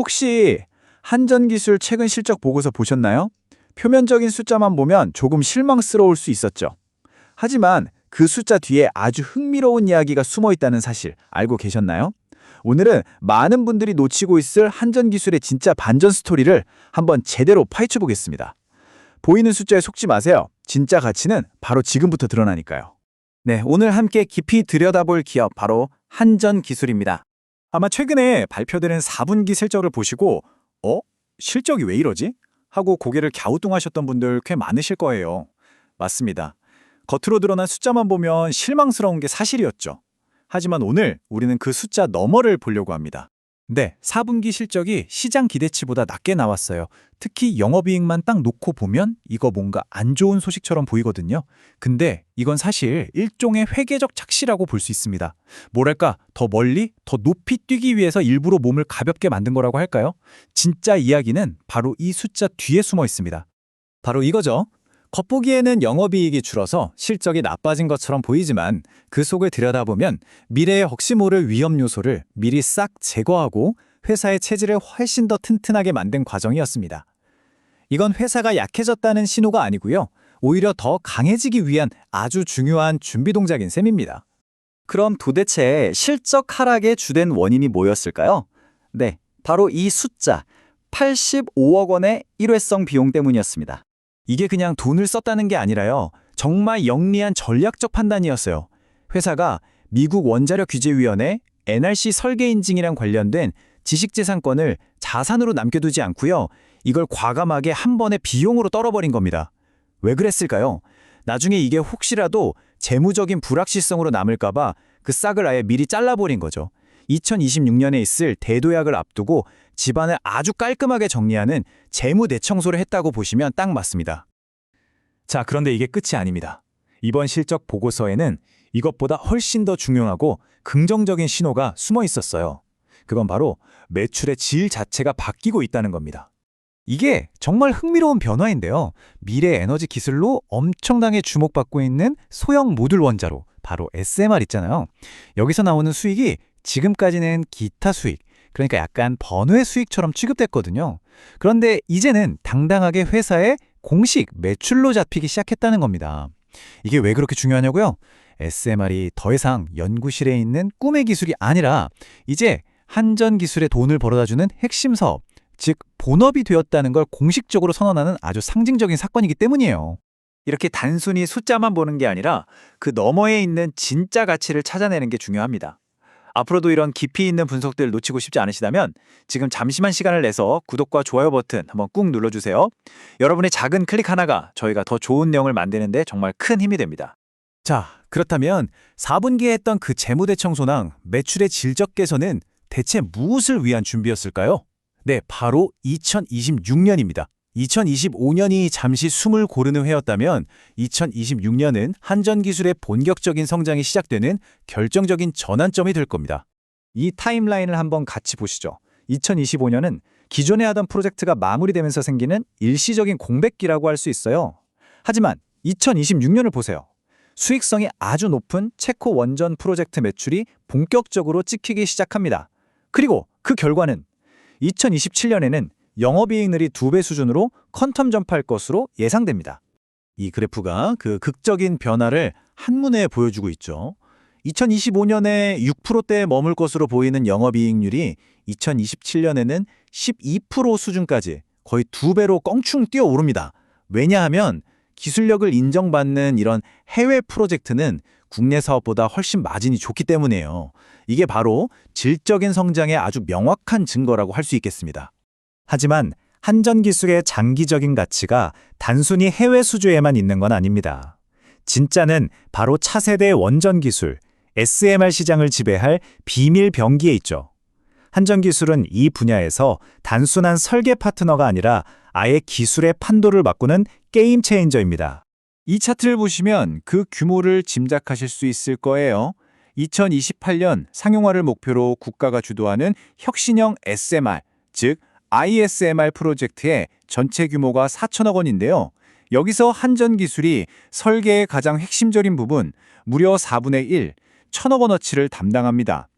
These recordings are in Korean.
혹시 한전기술 최근 실적 보고서 보셨나요? 표면적인 숫자만 보면 조금 실망스러울 수 있었죠. 하지만 그 숫자 뒤에 아주 흥미로운 이야기가 숨어 있다는 사실 알고 계셨나요? 오늘은 많은 분들이 놓치고 있을 한전기술의 진짜 반전 스토리를 한번 제대로 파헤쳐 보겠습니다. 보이는 숫자에 속지 마세요. 진짜 가치는 바로 지금부터 드러나니까요. 네, 오늘 함께 깊이 들여다볼 기업 바로 한전기술입니다. 아마 최근에 발표되는 4분기 실적을 보시고 실적이 왜 이러지? 하고 고개를 갸우뚱하셨던 분들 꽤 많으실 거예요. 맞습니다. 겉으로 드러난 숫자만 보면 실망스러운 게 사실이었죠. 하지만 오늘 우리는 그 숫자 너머를 보려고 합니다. 네, 4분기 실적이 시장 기대치보다 낮게 나왔어요. 특히 영업이익만 딱 놓고 보면 이거 뭔가 안 좋은 소식처럼 보이거든요. 근데 이건 사실 일종의 회계적 착시라고 볼 수 있습니다. 뭐랄까, 더 멀리, 더 높이 뛰기 위해서 일부러 몸을 가볍게 만든 거라고 할까요? 진짜 이야기는 바로 이 숫자 뒤에 숨어 있습니다. 바로 이거죠. 겉보기에는 영업이익이 줄어서 실적이 나빠진 것처럼 보이지만 그 속을 들여다보면 미래에 혹시 모를 위험 요소를 미리 싹 제거하고 회사의 체질을 훨씬 더 튼튼하게 만든 과정이었습니다. 이건 회사가 약해졌다는 신호가 아니고요. 오히려 더 강해지기 위한 아주 중요한 준비 동작인 셈입니다. 그럼 도대체 실적 하락의 주된 원인이 뭐였을까요? 네, 바로 이 숫자 85억 원의 일회성 비용 때문이었습니다. 이게 그냥 돈을 썼다는 게 아니라요. 정말 영리한 전략적 판단이었어요. 회사가 미국 원자력 규제위원회 NRC 설계 인증이랑 관련된 지식재산권을 자산으로 남겨두지 않고요. 이걸 과감하게 한 번에 비용으로 떨어버린 겁니다. 왜 그랬을까요? 나중에 이게 혹시라도 재무적인 불확실성으로 남을까봐 그 싹을 아예 미리 잘라버린 거죠. 2026년에 있을 대도약을 앞두고 집안을 아주 깔끔하게 정리하는 재무 대청소를 했다고 보시면 딱 맞습니다. 자, 그런데 이게 끝이 아닙니다. 이번 실적 보고서에는 이것보다 훨씬 더 중요하고 긍정적인 신호가 숨어 있었어요. 그건 바로 매출의 질 자체가 바뀌고 있다는 겁니다. 이게 정말 흥미로운 변화인데요. 미래 에너지 기술로 엄청나게 주목받고 있는 소형 모듈 원자로, 바로 SMR 있잖아요. 여기서 나오는 수익이 지금까지는 기타 수익, 그러니까 약간 번외 수익처럼 취급됐거든요. 그런데 이제는 당당하게 회사의 공식 매출로 잡히기 시작했다는 겁니다. 이게 왜 그렇게 중요하냐고요? SMR이 더 이상 연구실에 있는 꿈의 기술이 아니라 이제 한전기술에 돈을 벌어다주는 핵심 사업, 즉 본업이 되었다는 걸 공식적으로 선언하는 아주 상징적인 사건이기 때문이에요. 이렇게 단순히 숫자만 보는 게 아니라 그 너머에 있는 진짜 가치를 찾아내는 게 중요합니다. 앞으로도 이런 깊이 있는 분석들 놓치고 싶지 않으시다면 지금 잠시만 시간을 내서 구독과 좋아요 버튼 한번 꾹 눌러주세요. 여러분의 작은 클릭 하나가 저희가 더 좋은 내용을 만드는 데 정말 큰 힘이 됩니다. 자, 그렇다면 4분기에 했던 그 재무대청소랑 매출의 질적 개선은 대체 무엇을 위한 준비였을까요? 네, 바로 2026년입니다. 2025년이 잠시 숨을 고르는 해였다면 2026년은 한전기술의 본격적인 성장이 시작되는 결정적인 전환점이 될 겁니다. 이 타임라인을 한번 같이 보시죠. 2025년은 기존에 하던 프로젝트가 마무리되면서 생기는 일시적인 공백기라고 할 수 있어요. 하지만 2026년을 보세요. 수익성이 아주 높은 체코 원전 프로젝트 매출이 본격적으로 찍히기 시작합니다. 그리고 그 결과는 2027년에는 영업이익률이 2배 수준으로 퀀텀 점프할 것으로 예상됩니다. 이 그래프가 그 극적인 변화를 한눈에 보여주고 있죠. 2025년에 6%대에 머물 것으로 보이는 영업이익률이 2027년에는 12% 수준까지 거의 2배로 껑충 뛰어오릅니다. 왜냐하면 기술력을 인정받는 이런 해외 프로젝트는 국내 사업보다 훨씬 마진이 좋기 때문이에요. 이게 바로 질적인 성장의 아주 명확한 증거라고 할 수 있겠습니다. 하지만 한전기술의 장기적인 가치가 단순히 해외 수주에만 있는 건 아닙니다. 진짜는 바로 차세대 원전기술, SMR 시장을 지배할 비밀 병기에 있죠. 한전기술은 이 분야에서 단순한 설계 파트너가 아니라 아예 기술의 판도를 바꾸는 게임 체인저입니다. 이 차트를 보시면 그 규모를 짐작하실 수 있을 거예요. 2028년 상용화를 목표로 국가가 주도하는 혁신형 SMR, 즉 ISMR 프로젝트의 전체 규모가 4천억 원인데요. 여기서 한전기술이 설계의 가장 핵심적인 부분, 무려 4분의 1, 1,000억 원어치를 담당합니다.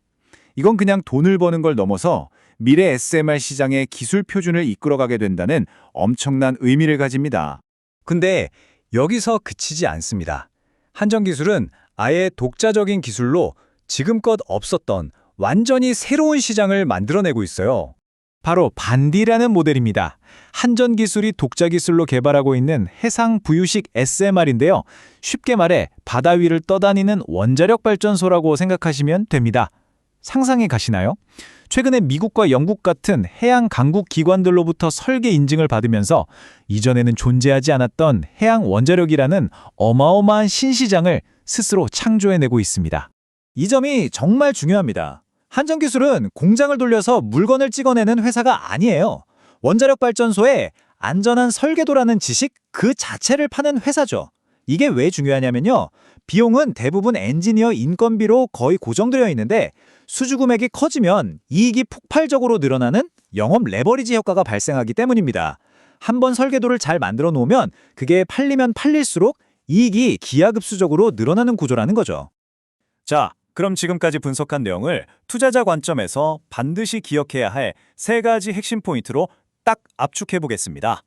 이건 그냥 돈을 버는 걸 넘어서 미래 SMR 시장의 기술 표준을 이끌어가게 된다는 엄청난 의미를 가집니다. 근데 여기서 그치지 않습니다. 한전기술은 아예 독자적인 기술로 지금껏 없었던 완전히 새로운 시장을 만들어내고 있어요. 바로 반디라는 모델입니다. 한전기술이 독자 기술로 개발하고 있는 해상 부유식 SMR인데요. 쉽게 말해 바다 위를 떠다니는 원자력 발전소라고 생각하시면 됩니다. 상상해 가시나요? 최근에 미국과 영국 같은 해양 강국 기관들로부터 설계 인증을 받으면서 이전에는 존재하지 않았던 해양 원자력이라는 어마어마한 신시장을 스스로 창조해내고 있습니다. 이 점이 정말 중요합니다. 한전기술은 공장을 돌려서 물건을 찍어내는 회사가 아니에요. 원자력 발전소에 안전한 설계도라는 지식 그 자체를 파는 회사죠. 이게 왜 중요하냐면요. 비용은 대부분 엔지니어 인건비로 거의 고정되어 있는데 수주 금액이 커지면 이익이 폭발적으로 늘어나는 영업 레버리지 효과가 발생하기 때문입니다. 한번 설계도를 잘 만들어 놓으면 그게 팔리면 팔릴수록 이익이 기하급수적으로 늘어나는 구조라는 거죠. 자, 그럼 지금까지 분석한 내용을 투자자 관점에서 반드시 기억해야 할 3가지 핵심 포인트로 딱 압축해 보겠습니다.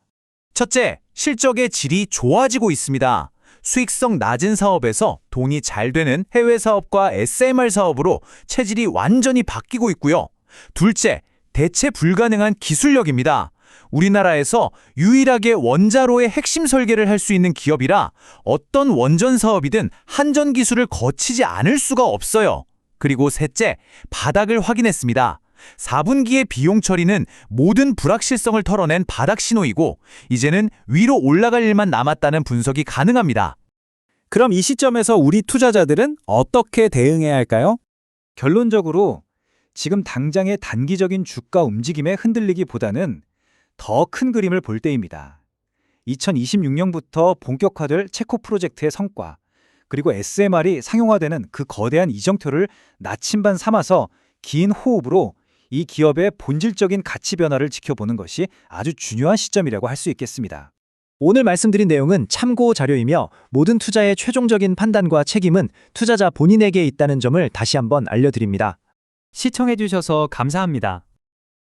첫째, 실적의 질이 좋아지고 있습니다. 수익성 낮은 사업에서 돈이 잘 되는 해외 사업과 SMR 사업으로 체질이 완전히 바뀌고 있고요. 둘째, 대체 불가능한 기술력입니다. 우리나라에서 유일하게 원자로의 핵심 설계를 할 수 있는 기업이라 어떤 원전 사업이든 한전 기술을 거치지 않을 수가 없어요. 그리고 셋째, 바닥을 확인했습니다. 4분기의 비용 처리는 모든 불확실성을 털어낸 바닥 신호이고 이제는 위로 올라갈 일만 남았다는 분석이 가능합니다. 그럼 이 시점에서 우리 투자자들은 어떻게 대응해야 할까요? 결론적으로 지금 당장의 단기적인 주가 움직임에 흔들리기보다는 더 큰 그림을 볼 때입니다. 2026년부터 본격화될 체코 프로젝트의 성과, 그리고 SMR이 상용화되는 그 거대한 이정표를 나침반 삼아서 긴 호흡으로 이 기업의 본질적인 가치 변화를 지켜보는 것이 아주 중요한 시점이라고 할 수 있겠습니다. 오늘 말씀드린 내용은 참고 자료이며 모든 투자의 최종적인 판단과 책임은 투자자 본인에게 있다는 점을 다시 한번 알려드립니다. 시청해주셔서 감사합니다.